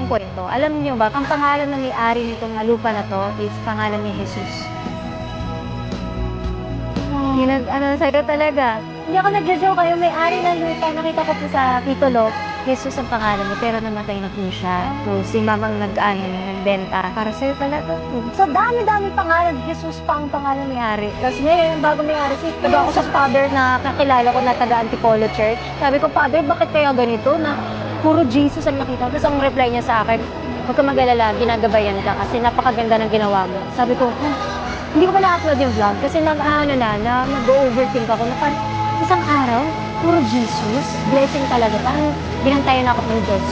pang kwento. Alam niyo ba, ang pangalan ng may-ari nitong lupa na 'to is pangalan ni Jesus. Sa'yo talaga. Hindi ako nagjo-joke, yung may-ari ng lupa, nakita ko po sa titulo, Jesus ang pangalan niya, pero namatay na po siya. So, si mamang nagbenta. Para sa'yo talaga. So, dami-dami pangalan. Jesus pa ang pangalan may-ari. Tapos ngayon, bago may-ari, taga ako sa father na kakilala ko na taga Antipolo Church. Sabi ko, Father, bakit kaya ganito na puro Jesus ang nakita? Tapos ang reply niya sa akin, huwag ka mag-alala, ginagabayan ka kasi napakaganda ng ginawa mo. Sabi ko, hindi ko pa na-upload yung vlog kasi nag-overthink ako na parang isang araw, puro Jesus, blessing talaga. Parang binantayan ako ng Diyos.